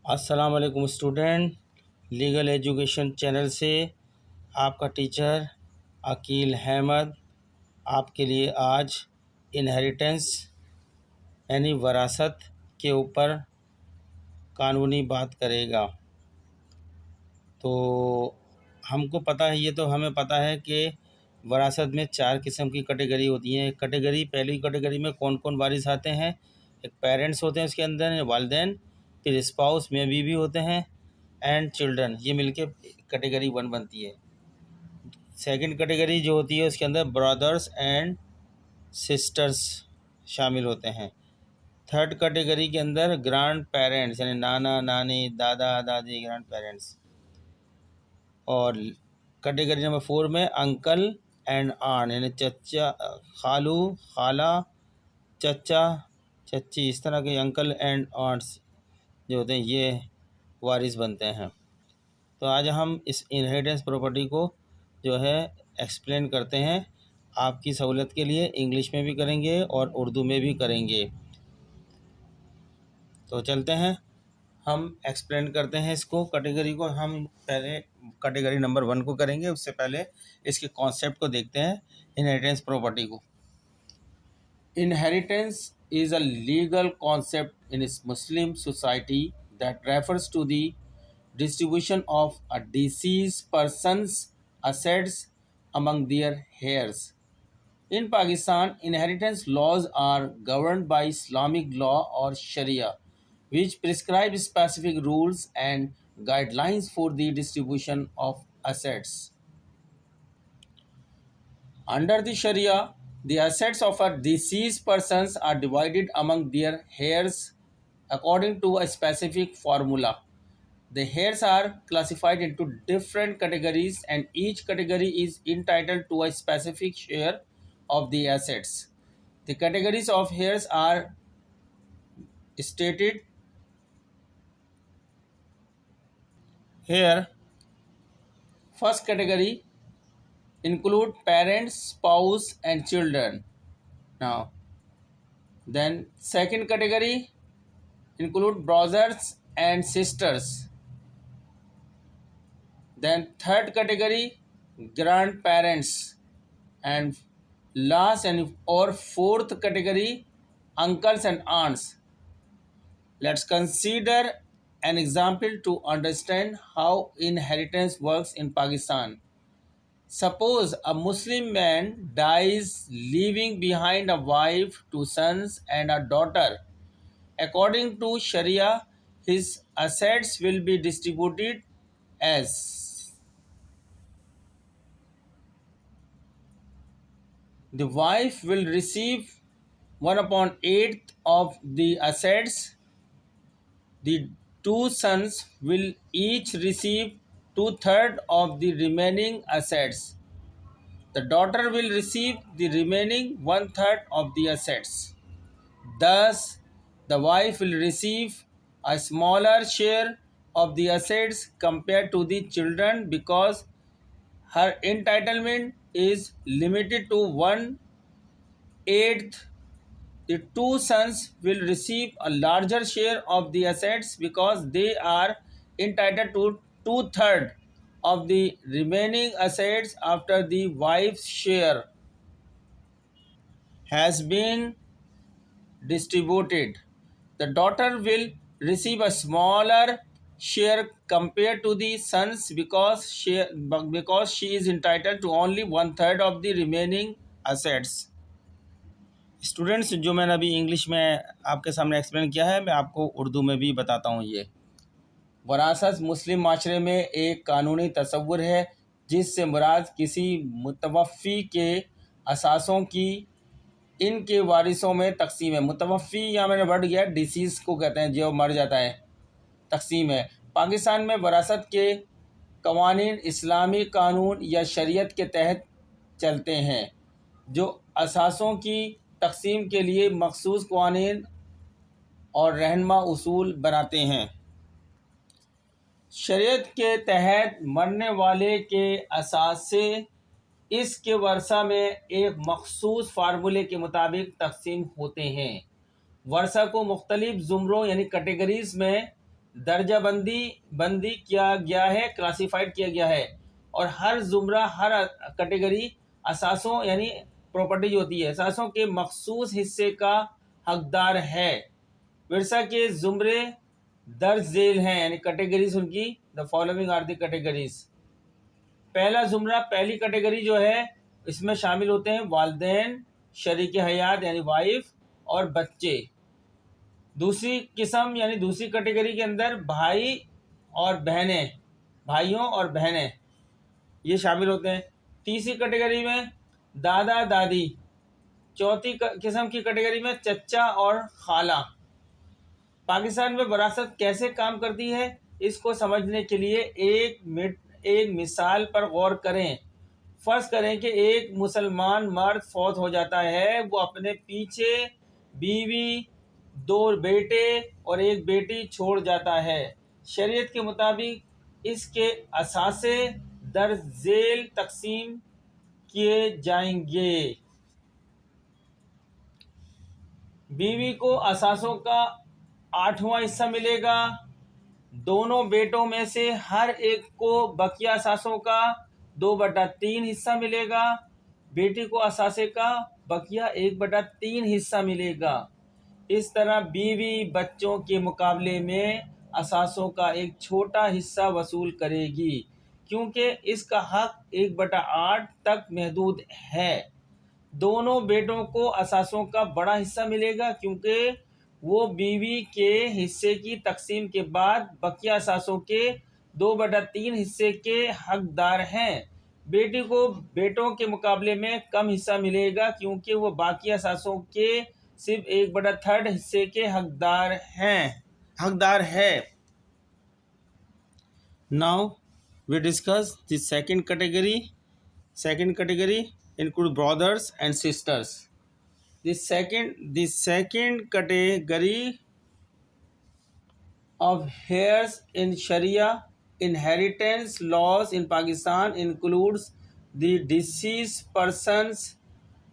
अस्सलाम वालेकुम student. Legal education channel से आपका टीचर अकील अहमद आपके लिए आज इनहेरिटेंस यानी वरासत के ऊपर कानूनी बात करेगा। तो हमको पता है, ये तो हमें पता है कि वरासत में 4 किस्म की कैटेगरी होती हैं। पहली कैटेगरी में कौन कौन वारिस आते हैं? एक पेरेंट्स होते हैं, उसके अंदर वालिदैन, फिर स्पाउस में भी होते हैं, एंड चिल्ड्रन, ये मिलके कैटेगरी 1 बनती है। सेकंड कैटेगरी जो होती है उसके अंदर ब्रदर्स एंड सिस्टर्स शामिल होते हैं। थर्ड कैटेगरी के अंदर ग्रैंड पेरेंट्स यानी नाना नानी दादा दादी ग्रैंड पेरेंट्स। और कैटेगरी नंबर 4 में अंकल एंड आंट यानी चचा खालू खाला चचा चची, इस तरह के अंकल एंड आंट्स जो होते हैं ये वारिस बनते हैं। तो आज हम इस इनहेरिटेंस प्रॉपर्टी को जो है एक्सप्लेन करते हैं। आपकी सहूलियत के लिए इंग्लिश में भी करेंगे और उर्दू में भी करेंगे। तो चलते हैं, हम एक्सप्लेन करते हैं इसको। कैटेगरी को हम पहले कैटेगरी नंबर 1 को करेंगे, उससे पहले इसके कॉन्सेप्ट को देखते हैं, इनहेरिटेंस प्रॉपर्टी को। Inheritance is a legal concept in Muslim society that refers to the distribution of a deceased person's assets among their heirs. In Pakistan, inheritance laws are governed by Islamic law or Sharia, which prescribe specific rules and guidelines for the distribution of assets. Under the Sharia, the assets of a deceased persons are divided among their heirs according to a specific formula. The heirs are classified into different categories and each category is entitled to a specific share of the assets. The categories of heirs are stated here. First category include parents, spouse and children. Now, then second category include brothers and sisters. Then third category grandparents, and last and or fourth category uncles and aunts. Let's consider an example to understand how inheritance works in Pakistan. Suppose a Muslim man dies leaving behind a wife, 2 sons and a daughter. According to Sharia, his assets will be distributed as the wife will receive 1/8 of the assets. The 2 sons will each receive 2/3 of the remaining assets. The daughter will receive the remaining 1/3 of the assets. Thus, the wife will receive a smaller share of the assets compared to the children because her entitlement is limited to 1/8. The 2 sons will receive a larger share of the assets because they are entitled to 2/3 of the remaining assets after the wife's share has been distributed. The daughter will receive a smaller share compared to the sons because she is entitled to only 1/3 of the remaining assets. Students, जो मैंने अभी English में आपके सामने explain किया है, मैं आपको उर्दू में भी बताता हूँ। ये वरासत मुस्लिम माशरे में एक कानूनी तसव्वुर है जिससे मुराद किसी मुतवफ़ी के असासों की इनके वारिसों में तकसीम है। मुतवफ़ी यहाँ मैंने बढ़ गया, डिसीज़ को कहते हैं जो मर जाता है, तकसीम है। पाकिस्तान में वरासत के कवानीन इस्लामी कानून या शरीयत के तहत चलते हैं जो असासों की तकसीम के लिए मखसूस कवानीन और रहनुमा उसूल बनाते हैं। शरीयत के तहत मरने वाले के असासे इसके वर्सा में एक मखसूस फार्मूले के मुताबिक तकसीम होते हैं। वर्सा को मुख्तलिफ ज़ुमरों यानी कैटेगरीज़ में दर्जा बंदी किया गया है, क्लासिफाइड किया गया है। और हर जुमरा, हर कैटेगरी असासों यानी प्रॉपर्टी होती है, असासों के मखसूस हिस्से का हकदार है। विरसा के जुमरे दर्ज झेल हैं, यानी कैटेगरीज उनकी, the following are the categories. पहला जुमरा, पहली कैटेगरी जो है, इसमें शामिल होते हैं वालिदैन, शरीक हयात यानी वाइफ और बच्चे। दूसरी किस्म यानी दूसरी कैटेगरी के अंदर भाई और बहनें, भाइयों और बहनें ये शामिल होते हैं। तीसरी कैटेगरी में दादा दादी। चौथी किस्म की कैटेगरी में चचा और खाला। पाकिस्तान में विरासत कैसे काम करती है, इसको समझने के लिए एक मिसाल पर गौर करें। फर्ज करें कि एक मुसलमान मर्द फौत हो जाता है। वो अपने पीछे बीवी, 2 बेटे और 1 बेटी छोड़ जाता है। शरीयत के मुताबिक इसके असासे दर्ज झेल तकसीम किए जाएंगे। बीवी को असासों का 8वां हिस्सा मिलेगा। दोनों बेटों में से हर एक को बकिया असासों का 2/3 हिस्सा मिलेगा। बेटी को असासे का बकिया 1/3 हिस्सा मिलेगा। इस तरह बीवी बच्चों के मुकाबले में असासों का एक छोटा हिस्सा वसूल करेगी, क्योंकि इसका हक 1/8 तक महदूद है। दोनों बेटों को असासों का बड़ा हिस्सा मिलेगा, क्योंकि वो बीवी के हिस्से की तकसीम के बाद बकिया असासों के 2/3 हिस्से के हकदार हैं। बेटी को बेटों के मुकाबले में कम हिस्सा मिलेगा, क्योंकि वो बाकी असासों के सिर्फ 1/3 हिस्से के हकदार है। Now we discuss the second category include brothers and sisters. The second category of heirs in Sharia inheritance laws in Pakistan includes the deceased person's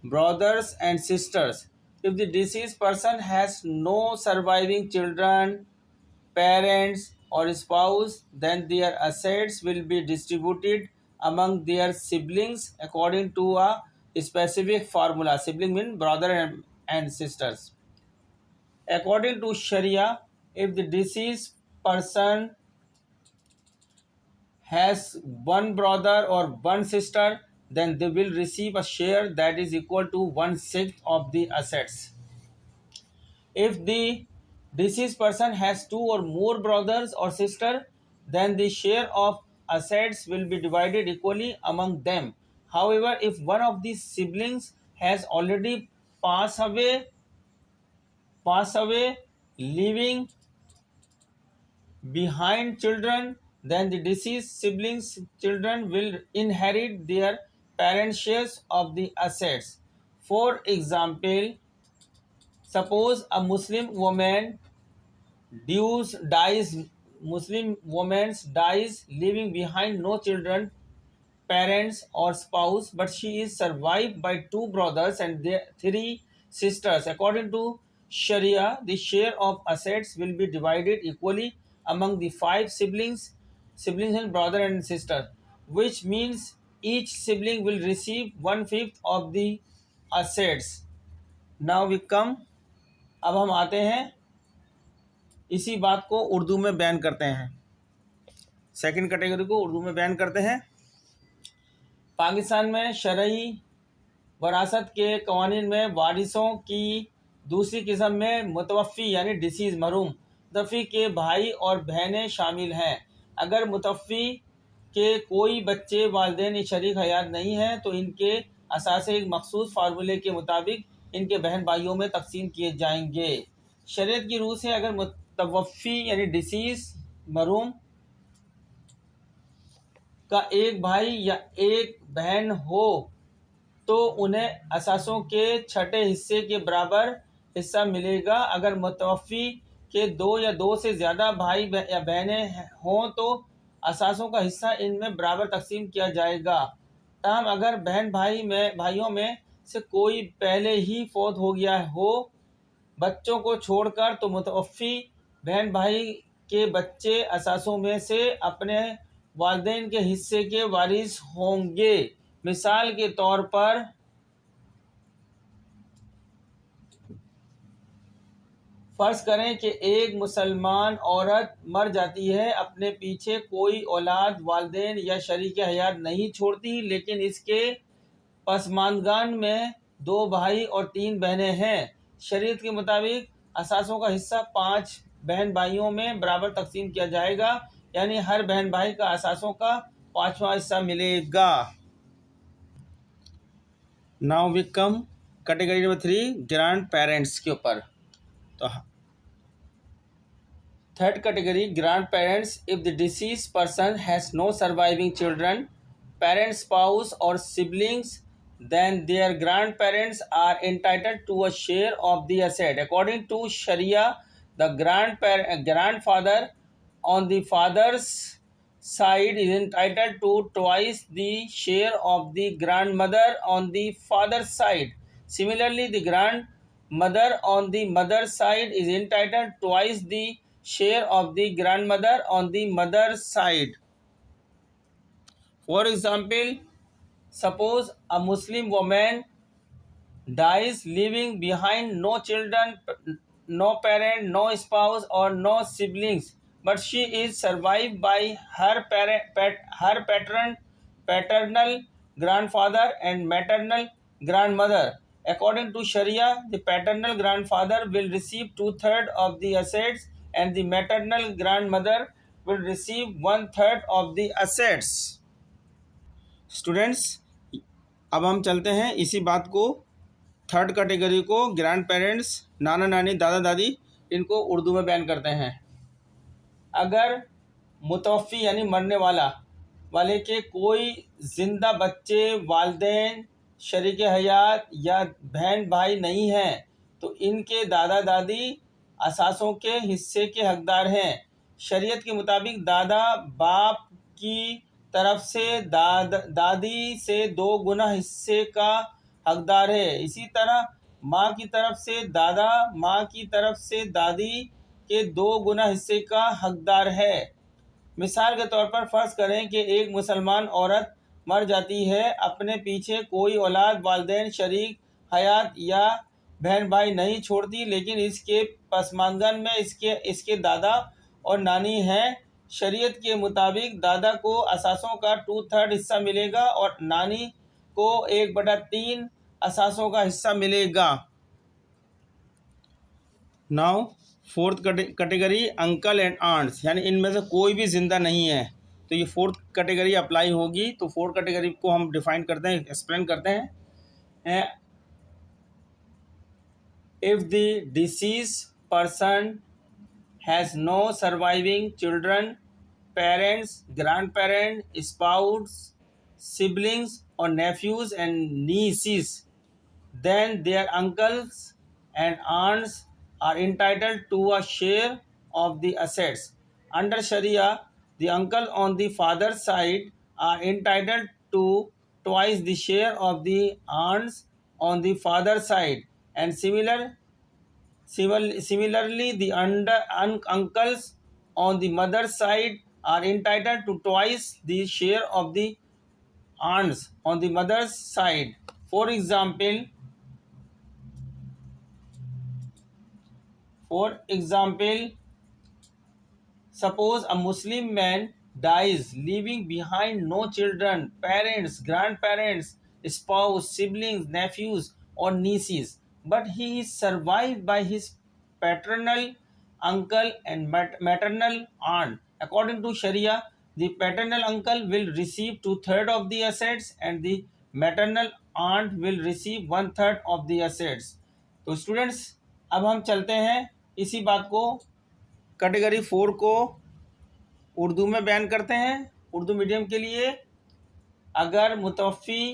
brothers and sisters. If the deceased person has no surviving children, parents or spouse, then their assets will be distributed among their siblings according to a specific formula. Sibling means brother and sisters. According to Sharia, if the deceased person has one brother or one sister, then they will receive a share that is equal to 1/6 of the assets. If the deceased person has 2 or more brothers or sisters, then the share of assets will be divided equally among them. However, if one of the siblings has already passed away, leaving behind children, then the deceased siblings' children will inherit their parents' shares of the assets. For example, suppose a Muslim woman dies, leaving behind no children, parents or spouse, but she is survived by 2 brothers and 3 sisters. According to Sharia, the share of assets will be divided equally among the 5 siblings and brother and sister, which means each sibling will receive 1/5 of the assets. Now we come, अब हम आते हैं इसी बात को उर्दू में बयान करते हैं। सेकंड कैटेगरी को उर्दू में बयान करते हैं। पाकिस्तान में शरई वरासत के कवानीन में वारिसों की दूसरी किस्म में मुतवफ़ी यानी डिसीज़ मरूम मुतवफ़ी के भाई और बहनें शामिल हैं। अगर मुतवफ़ी के कोई बच्चे वालिदैन शरीक हयात नहीं हैं, तो इनके असासे एक मखसूस फार्मूले के मुताबिक इनके बहन भाइयों में तकसीम किए जाएंगे। शरीयत की रूह से अगर मुतवफ़ी यानी डिसीज़ मरूम का एक भाई या एक बहन हो, तो उन्हें असासों के छठे हिस्से के बराबर हिस्सा मिलेगा। अगर मुतवफ़ी के 2 या 2 से ज़्यादा भाई या बहनें हों, तो असासों का हिस्सा इनमें बराबर तकसीम किया जाएगा। ताहम अगर भाइयों में से कोई पहले ही फौत हो गया हो बच्चों को छोड़कर, तो मुतवफ़ी बहन भाई के बच्चे असासों में से अपने वालिदैन के हिस्से के वारिस होंगे। मिसाल के तौर पर फर्ज करें कि एक मुसलमान औरत मर जाती है, अपने पीछे कोई औलाद, वालिदैन या शरीक हयात नहीं छोड़ती, लेकिन इसके पसमानदान में 2 भाई और 3 बहनें हैं। शरीयत के मुताबिक असासों का हिस्सा 5 बहन भाइयों में बराबर तकसीम किया जाएगा, यानी हर बहन भाई का असासों का 5वां हिस्सा मिलेगा। Now we come category number 3, grand parents के ऊपर। तो third category, grand parents. If the deceased person has no surviving children, parent, spouse or siblings, then their grandparents are entitled to a share of the asset. According to Sharia, the grandfather on the father's side is entitled to twice the share of the grandmother on the father's side. Similarly, the grandmother on the mother's side is entitled twice the share of the grandmother on the mother's side. For example, suppose a Muslim woman dies leaving behind no children, no parent, no spouse or no siblings, but she is survived by her paternal grandfather and maternal grandmother. According to Sharia, the paternal grandfather will receive 2/3 of the assets and the maternal grandmother will receive 1/3 of the assets. Students, अब हम चलते हैं इसी बात को, third category को, grand parents, नाना नानी, दादा दादी, इनको उर्दू में बयान करते हैं। अगर मुतवफ़ी यानी मरने वाले के कोई ज़िंदा बच्चे, वालिदैन, शरीक हयात या बहन भाई नहीं हैं, तो इनके दादा दादी असासों के हिस्से के हकदार हैं। शरीयत के मुताबिक दादा बाप की तरफ से दादी से 2 गुना हिस्से का हकदार है। इसी तरह माँ की तरफ से दादा, माँ की तरफ से दादी के 2 गुना हिस्से का हकदार है। मिसाल के तौर पर फ़र्ज़ करें कि एक मुसलमान औरत मर जाती है, अपने पीछे कोई औलाद, वालिदैन, शरीक हयात या बहन भाई नहीं छोड़ती, लेकिन इसके पसमानदान में इसके दादा और नानी हैं। शरीयत के मुताबिक दादा को असासों का 2/3 हिस्सा मिलेगा और नानी को 1/3 असासों का हिस्सा मिलेगा। Now fourth category, uncle and aunts, यानी इनमें से कोई भी जिंदा नहीं है, तो ये फोर्थ कैटेगरी अप्लाई होगी। तो फोर्थ कैटेगरी को हम डिफाइन करते हैं, एक्सप्लेन करते हैं। If the deceased person has no surviving children, parents, grandparents, spouse, siblings or nephews and nieces, then their uncles and aunts are entitled to a share of the assets. Under Sharia, the uncle on the father's side are entitled to twice the share of the aunts on the father's side, and Similarly, the uncles on the mother's side are entitled to twice the share of the aunts on the mother's side. For example, suppose a Muslim man dies leaving behind no children, parents, grandparents, spouse, siblings, nephews or nieces, but he is survived by his paternal uncle and maternal aunt. According to Sharia, the paternal uncle will receive 2/3 of the assets and the maternal aunt will receive 1/3 of the assets. तो students, अब हम चलते हैं इसी बात को, category 4 को उर्दू में बयान करते हैं, उर्दू मीडियम के लिए। अगर मुतवफ़ी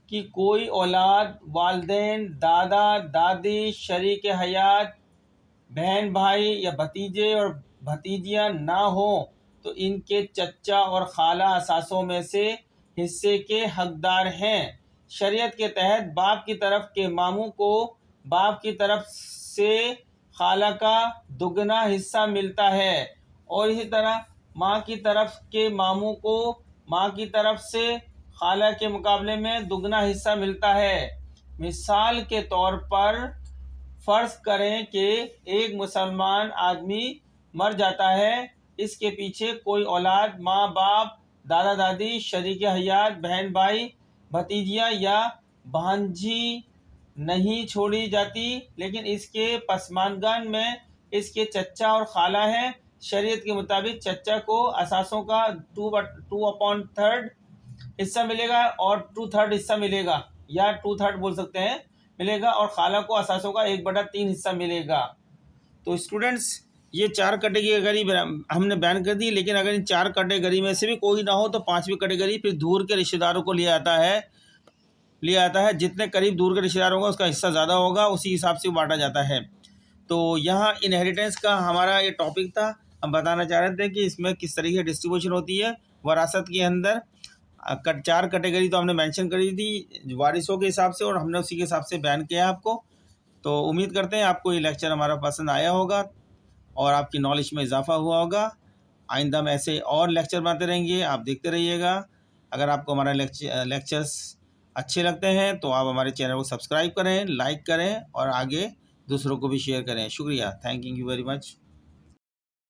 की कोई औलाद, वालिदैन, दादा दादी, शरीक हयात, बहन भाई या भतीजे और भतीजियाँ ना हो, तो इनके चचा और खाला असासों में से हिस्से के हकदार हैं। शरीयत के तहत बाप की तरफ के मामू को बाप की तरफ से खाला का दुगना हिस्सा मिलता है और इसी तरह माँ की तरफ के मामू को माँ की तरफ से खाला के मुकाबले में दुगना हिस्सा मिलता है। मिसाल के तौर पर फर्ज करें कि एक मुसलमान आदमी मर जाता है, इसके पीछे कोई औलाद, माँ बाप, दादा दादी, शरीक हयात, बहन भाई, भतीजियाँ या भांजी नहीं छोड़ी जाती, लेकिन इसके पसमानगन में इसके चचा और खाला हैं। शरीयत के मुताबिक चचा को असासों का 2/3 हिस्सा मिलेगा और 2/3 हिस्सा मिलेगा, या 2/3 बोल सकते हैं, मिलेगा, और खाला को असासों का 1/3 हिस्सा मिलेगा। तो स्टूडेंट्स, ये 4 कैटेगरी हमने बयान कर दी, लेकिन अगर इन 4 कैटेगरी में से भी कोई ना हो तो 5वीं कैटेगरी फिर दूर के रिश्तेदारों को लिया आता है। जितने करीब दूर के रिश्तेदार होगा उसका हिस्सा ज़्यादा होगा, उसी हिसाब से बांटा जाता है। तो यहाँ इनहेरिटेंस का हमारा ये टॉपिक था। हम बताना चाह रहे थे कि इसमें किस तरीके से डिस्ट्रीब्यूशन होती है वरासत के अंदर। 4 कैटेगरी तो हमने मेंशन करी थी वारिसों के हिसाब से, और हमने उसी के हिसाब से बयान किया आपको। तो उम्मीद करते हैं आपको ये लेक्चर हमारा पसंद आया होगा और आपकी नॉलेज में इजाफा हुआ होगा। आइंदा हम ऐसे और लेक्चर बनाते रहेंगे, आप देखते रहिएगा। अगर आपको हमारा लेक्चर्स अच्छे लगते हैं तो आप हमारे चैनल को सब्सक्राइब करें, लाइक करें और आगे दूसरों को भी शेयर करें। शुक्रिया, थैंक यू वेरी मच।